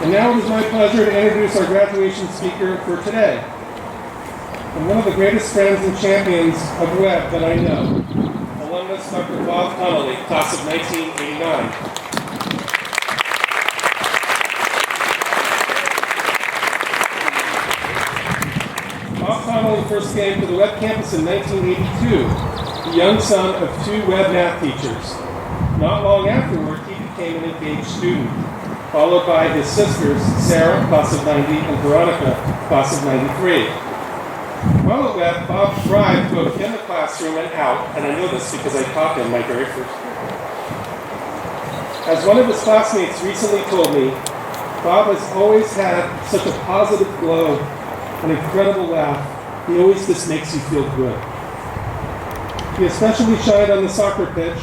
And now it is my pleasure to introduce our graduation speaker for today. And one of the greatest friends and champions of Webb that I know, alumnus Dr. Bob Connolly, class of 1989. Bob Connolly first came to the Webb campus in 1982, the young son of two Webb math teachers. Not long afterward, he became an engaged student, followed by his sisters, Sara, class of 90, and Veronica, class of 93. While at Webb, Bob thrived both in the classroom and out, and I know this because I taught him my very first year. As one of his classmates recently told me, Bob has always had such a positive glow, an incredible laugh. He always just makes you feel good. He especially shined on the soccer pitch.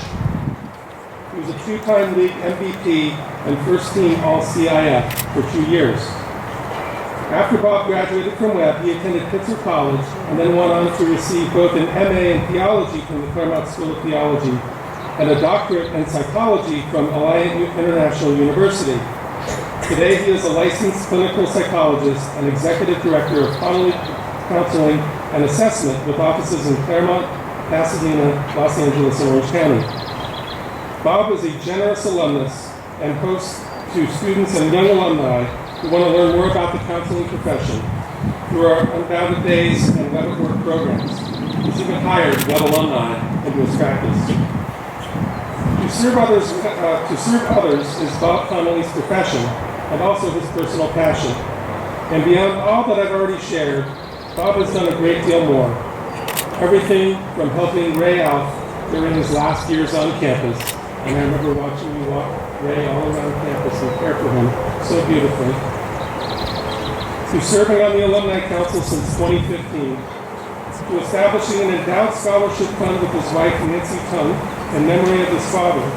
He was a two-time league MVP and first-team All-CIF for 2 years. After Bob graduated from Webb, he attended Pittsburgh College and then went on to receive both an MA in theology from the Claremont School of Theology and a doctorate in psychology from Alliant International University. Today, he is a licensed clinical psychologist and executive director of Connolly Counseling and Assessment with offices in Claremont, Pasadena, Los Angeles, and Orange County. Bob is a generous alumnus and host to students and young alumni who want to learn more about the counseling profession through our Unbounded Days and Webb at Work programs. He's even hired Webb alumni into his practice. To serve others is Bob Connolly's profession and also his personal passion. And beyond all that I've already shared, Bob has done a great deal more. Everything from helping Ray out during his last years on campus, and I remember watching you walk Ray all around campus and care for him so beautifully, to serving on the Alumni Council since 2015, to establishing an endowed scholarship fund with his wife Nancy Tung in memory of his father,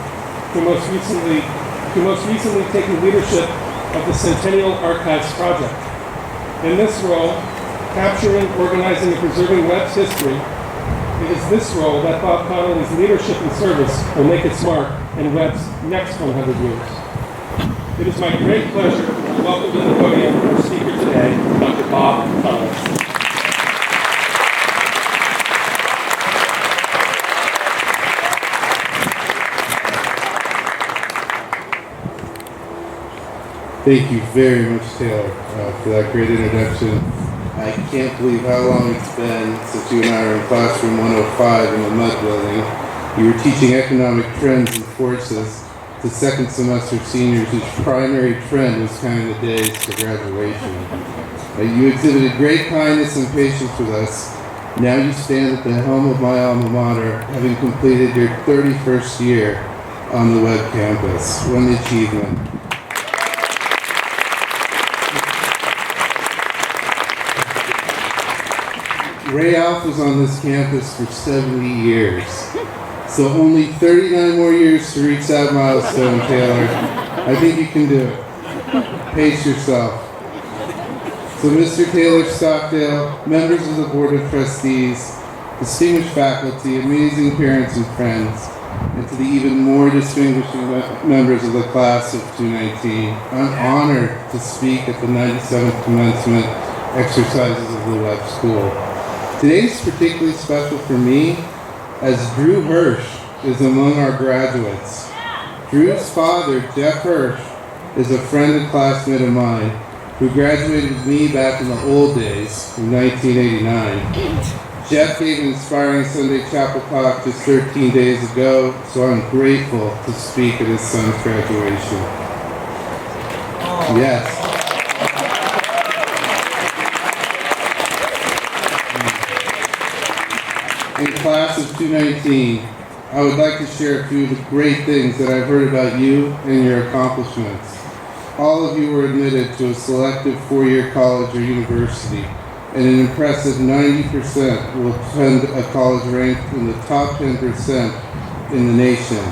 to most recently taking leadership of the Centennial Archives Project. In this role, capturing, organizing, and preserving Webb's history, it is this role that Bob Connolly's leadership and service will make its mark in Webb's next 100 years. It is my great pleasure to welcome to the podium our speaker today, Dr. Bob Connolly. Thank you very much, Taylor, for that great introduction. I can't believe how long it's been since you and I were in classroom 105 in the mud building. You were teaching economic trends and forces to second semester seniors whose primary trend was counting the days to graduation. You exhibited great kindness and patience with us. Now you stand at the helm of my alma mater, having completed your 31st year on the Webb campus. What an achievement. Ray Alf was on this campus for 70 years. So only 39 more years to reach that milestone, Taylor. I think you can do it. Pace yourself. So Mr. Taylor Stockdale, members of the Board of Trustees, distinguished faculty, amazing parents and friends, and to the even more distinguished members of the class of 219, I'm honored to speak at the 97th Commencement exercises of the Webb School. Today's particularly special for me, as Drew Hirsch is among our graduates. Drew's father, Jeff Hirsch, is a friend and classmate of mine who graduated with me back in the old days in 1989. Jeff gave an inspiring Sunday chapel talk just 13 days ago, so I'm grateful to speak at his son's graduation. Yes. In class of 219, I would like to share a few of the great things that I've heard about you and your accomplishments. All of you were admitted to a selective 4-year college or university, and an impressive 90% will attend a college ranked in the top 10% in the nation.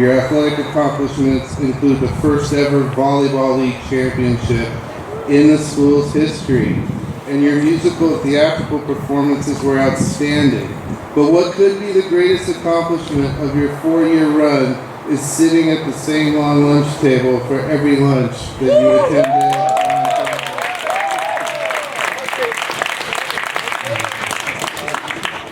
Your athletic accomplishments include the first ever volleyball league championship in the school's history, and your musical theatrical performances were outstanding. But what could be the greatest accomplishment of your 4-year run is sitting at the same long lunch table for every lunch that you attended on campus.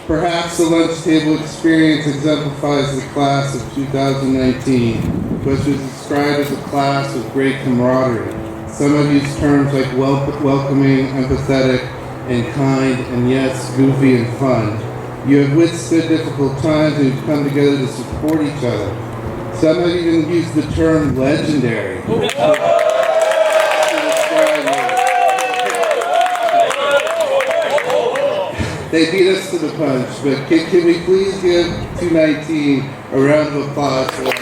Perhaps the lunch table experience exemplifies the class of 2019, which was described as a class with great camaraderie. Some have used terms like welcoming, empathetic, and kind, and yes, goofy and fun. You have withstood difficult times and you've come together to support each other. Some have even used the term legendary to describe you. They beat us to the punch, but can we please give 219 a round of applause for that?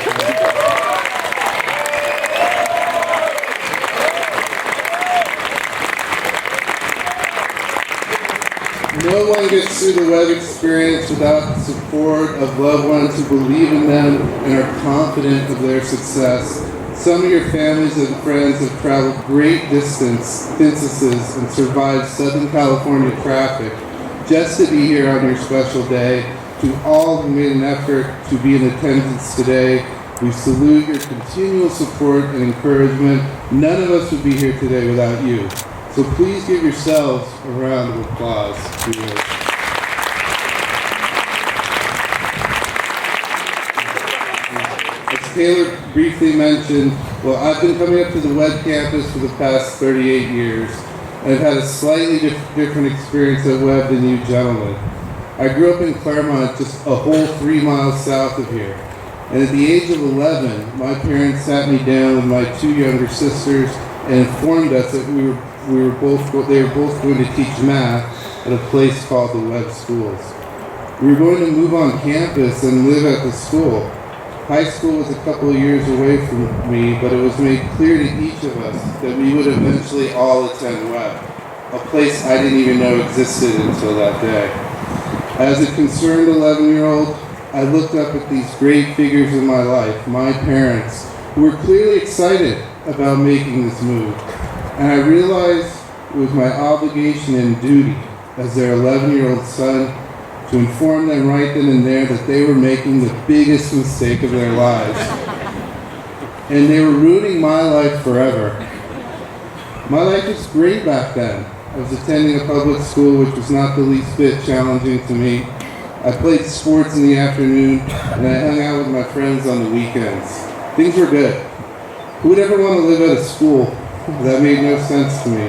No one gets through the Webb experience without the support of loved ones who believe in them and are confident of their success. Some of your families and friends have traveled great distances and survived Southern California traffic just to be here on your special day. To all who made an effort to be in attendance today, we salute your continual support and encouragement. None of us would be here today without you. So please give yourselves a round of applause. As Taylor briefly mentioned, well, I've been coming up to the Webb campus for the past 38 years, and I've had a slightly different experience at Webb than you gentlemen. I grew up in Claremont, just a whole 3 miles south of here. And at the age of 11, my parents sat me down with my 2 younger sisters and informed us that they were both going to teach math at a place called the Webb Schools. We were going to move on campus and live at the school. High school was a couple of years away from me, but it was made clear to each of us that we would eventually all attend Webb, a place I didn't even know existed until that day. As a concerned 11-year-old, I looked up at these great figures in my life, my parents, who were clearly excited about making this move. And I realized it was my obligation and duty as their 11-year-old son to inform them right then and there that they were making the biggest mistake of their lives. And they were ruining my life forever. My life was great back then. I was attending a public school which was not the least bit challenging to me. I played sports in the afternoon and I hung out with my friends on the weekends. Things were good. Who would ever want to live at a school? That made no sense to me.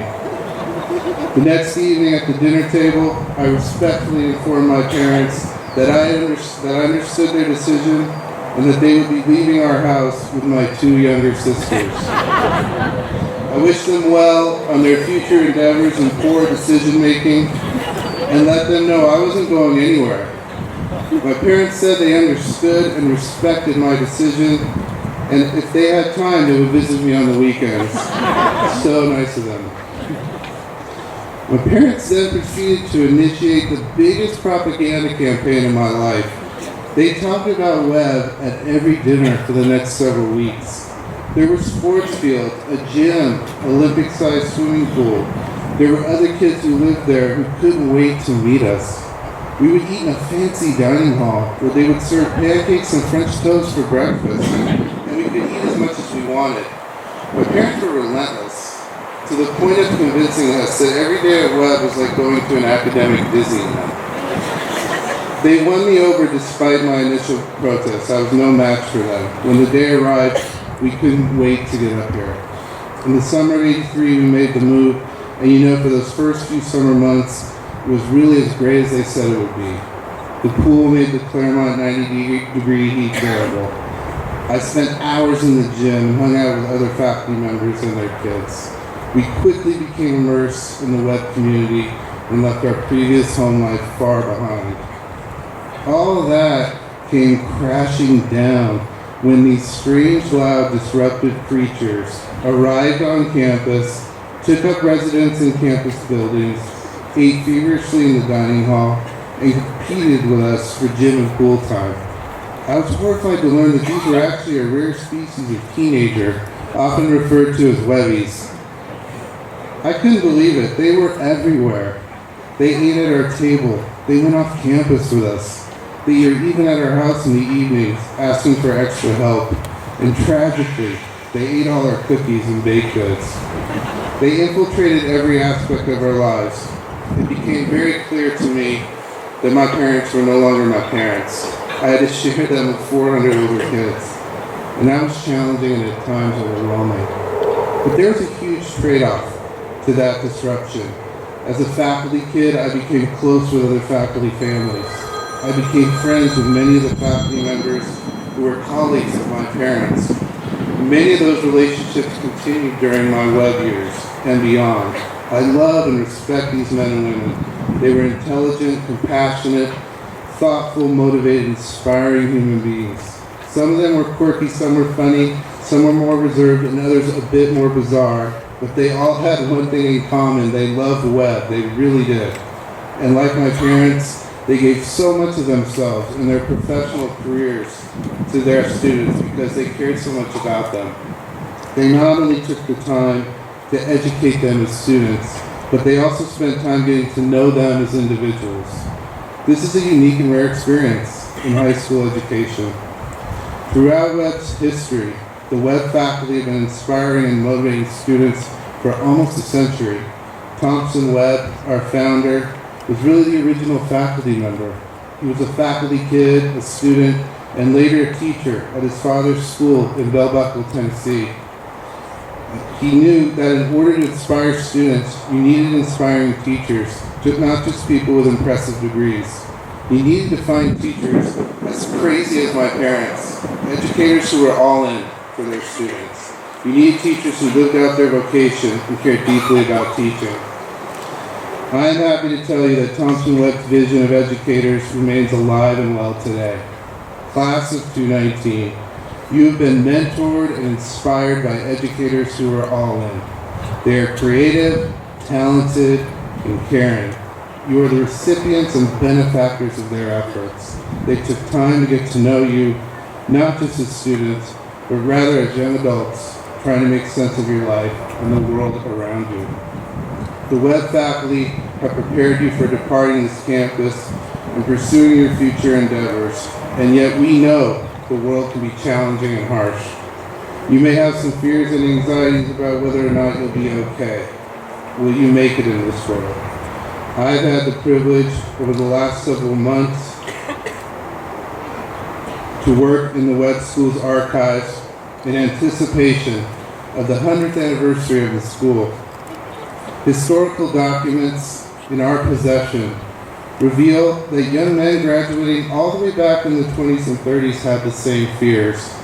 The next evening at the dinner table, I respectfully informed my parents that I understood their decision and that they would be leaving our house with my 2 younger sisters. I wished them well on their future endeavors and poor decision making and let them know I wasn't going anywhere. My parents said they understood and respected my decision, and if they had time, they would visit me on the weekends. So nice of them. My parents then proceeded to initiate the biggest propaganda campaign in my life. They talked about Webb at every dinner for the next several weeks. There were sports fields, a gym, Olympic-sized swimming pool. There were other kids who lived there who couldn't wait to meet us. We would eat in a fancy dining hall where they would serve pancakes and French toast for breakfast, and we could eat as much as we wanted. My parents were relentless, to the point of convincing us that every day at Webb was like going to an academic Disneyland. They won me over despite my initial protests. I was no match for them. When the day arrived, we couldn't wait to get up here. In the summer of '83, we made the move, and you know, for those first few summer months, it was really as great as they said it would be. The pool made the Claremont 90-degree heat bearable. I spent hours in the gym and hung out with other faculty members and their kids. We quickly became immersed in the Webb community and left our previous home life far behind. All of that came crashing down when these strange, loud, disruptive creatures arrived on campus, took up residence in campus buildings, ate feverishly in the dining hall, and competed with us for gym and pool time. I was horrified to learn that these were actually a rare species of teenager, often referred to as Webbies. I couldn't believe it. They were everywhere. They ate at our table. They went off campus with us. They were even at our house in the evenings, asking for extra help. And tragically, they ate all our cookies and baked goods. They infiltrated every aspect of our lives. It became very clear to me that my parents were no longer my parents. I had to share them with 400 older kids. And that was challenging and at times overwhelming. But there was a huge trade-off to that disruption. As a faculty kid, I became close with other faculty families. I became friends with many of the faculty members who were colleagues of my parents. Many of those relationships continued during my Webb years and beyond. I love and respect these men and women. They were intelligent, compassionate, thoughtful, motivated, inspiring human beings. Some of them were quirky, some were funny, some were more reserved, and others a bit more bizarre. But they all had one thing in common. They loved Webb. They really did. And like my parents, they gave so much of themselves in their professional careers to their students because they cared so much about them. They not only took the time to educate them as students, but they also spent time getting to know them as individuals. This is a unique and rare experience in high school education. Throughout Webb's history, the Webb faculty have been inspiring and motivating students for almost a century. Thompson Webb, our founder, was really the original faculty member. He was a faculty kid, a student, and later a teacher at his father's school in Bell Buckle, Tennessee. He knew that in order to inspire students, you needed inspiring teachers, not just people with impressive degrees. You needed to find teachers as crazy as my parents, educators who were all in for their students. You need teachers who lived out their vocation and cared deeply about teaching. I am happy to tell you that Thompson Webb's vision of educators remains alive and well today. Class of 2019, you have been mentored and inspired by educators who are all in. They are creative, talented, and caring. You are the recipients and benefactors of their efforts. They took time to get to know you, not just as students, but rather as young adults trying to make sense of your life and the world around you. The Webb faculty have prepared you for departing this campus and pursuing your future endeavors, and yet we know the world can be challenging and harsh. You may have some fears and anxieties about whether or not you'll be okay. Will you make it in this world? I've had the privilege over the last several months to work in the Webb School's archives in anticipation of the 100th anniversary of the school. Historical documents in our possession reveal that young men graduating all the way back in the 20s and 30s had the same fears.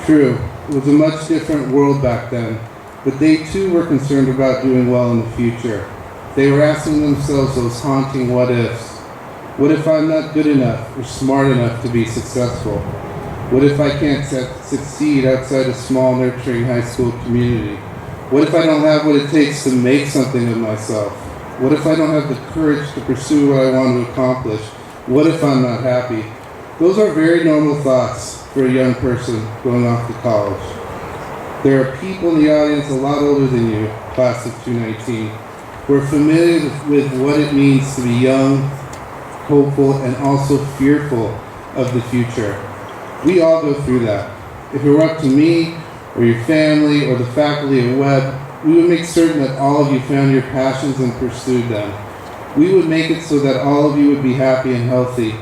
True, it was a much different world back then, but they too were concerned about doing well in the future. They were asking themselves those haunting what ifs. What if I'm not good enough or smart enough to be successful? What if I can't succeed outside a small, nurturing high school community? What if I don't have what it takes to make something of myself? What if I don't have the courage to pursue what I want to accomplish? What if I'm not happy? Those are very normal thoughts for a young person going off to college. There are people in the audience a lot older than you, class of 2019, who are familiar with what it means to be young, hopeful, and also fearful of the future. We all go through that. If it were up to me, or your family, or the faculty at Webb, we would make certain that all of you found your passions and pursued them. We would make it so that all of you would be happy and healthy,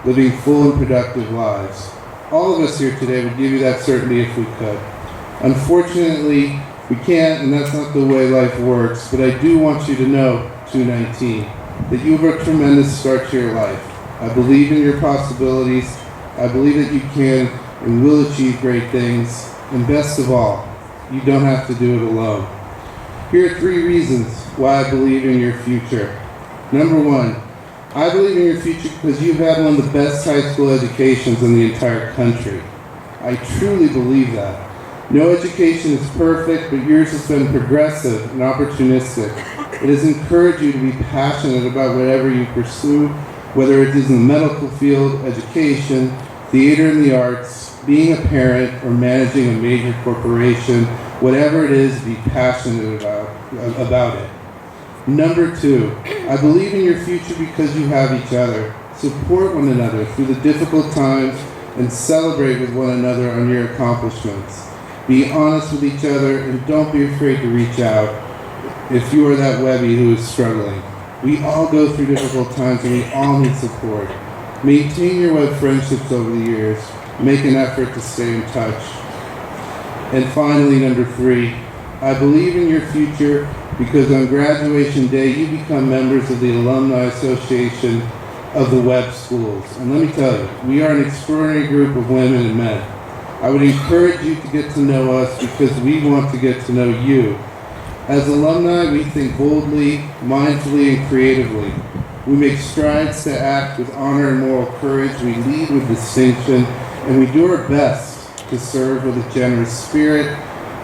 living full and productive lives. All of us here today would give you that certainty if we could. Unfortunately, we can't, and that's not the way life works, but I do want you to know, 219, that you have a tremendous start to your life. I believe in your possibilities. I believe that you can and will achieve great things. And best of all, you don't have to do it alone. Here are 3 reasons why I believe in your future. Number 1, I believe in your future because you've had one of the best high school educations in the entire country. I truly believe that. No education is perfect, but yours has been progressive and opportunistic. It has encouraged you to be passionate about whatever you pursue, whether it is in the medical field, education, theater and the arts, being a parent, or managing a major corporation. Whatever it is, be passionate about it. Number 2, I believe in your future because you have each other. Support one another through the difficult times and celebrate with one another on your accomplishments. Be honest with each other and don't be afraid to reach out if you are that Webby who is struggling. We all go through difficult times and we all need support. Maintain your Webb friendships over the years. Make an effort to stay in touch. And finally, number 3, I believe in your future because on graduation day you become members of the Alumni Association of the Webb schools. And let me tell you, we are an extraordinary group of women and men. I would encourage you to get to know us because we want to get to know you. As alumni, we think boldly, mindfully, and creatively. We make strides to act with honor and moral courage. We lead with distinction, and we do our best to serve with a generous spirit.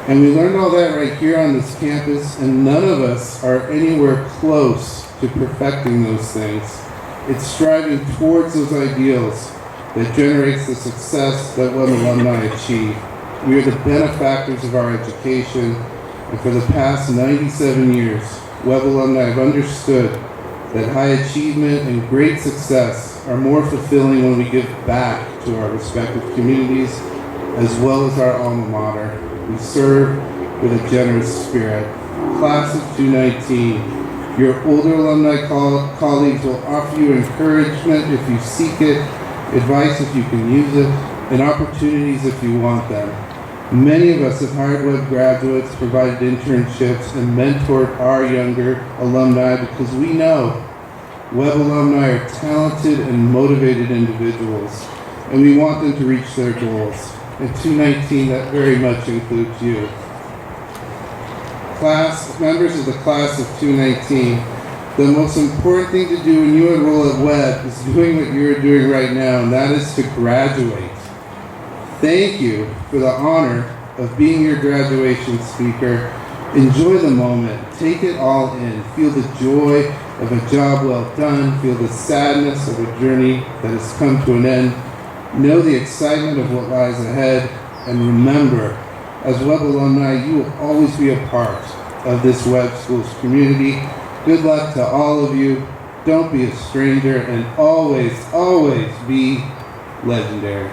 And we learned all that right here on this campus, and none of us are anywhere close to perfecting those things. It's striving towards those ideals that generates the success that Webb alumni achieve. We are the benefactors of our education, and for the past 97 years, Webb alumni have understood that high achievement and great success are more fulfilling when we give back to our respective communities as well as our alma mater. We serve with a generous spirit. Class of 219, your older alumni colleagues will offer you encouragement if you seek it, advice if you can use it, and opportunities if you want them. Many of us have hired Webb graduates, provided internships, and mentored our younger alumni because we know Webb alumni are talented and motivated individuals, and we want them to reach their goals. In 219, that very much includes you. Members of the class of 219, the most important thing to do when you enroll at Webb is doing what you're doing right now, and that is to graduate. Thank you for the honor of being your graduation speaker. Enjoy the moment. Take it all in. Feel the joy of a job well done. Feel the sadness of a journey that has come to an end. Know the excitement of what lies ahead. And remember, as Webb alumni, you will always be a part of this Webb Schools community. Good luck to all of you. Don't be a stranger, and always, always be legendary.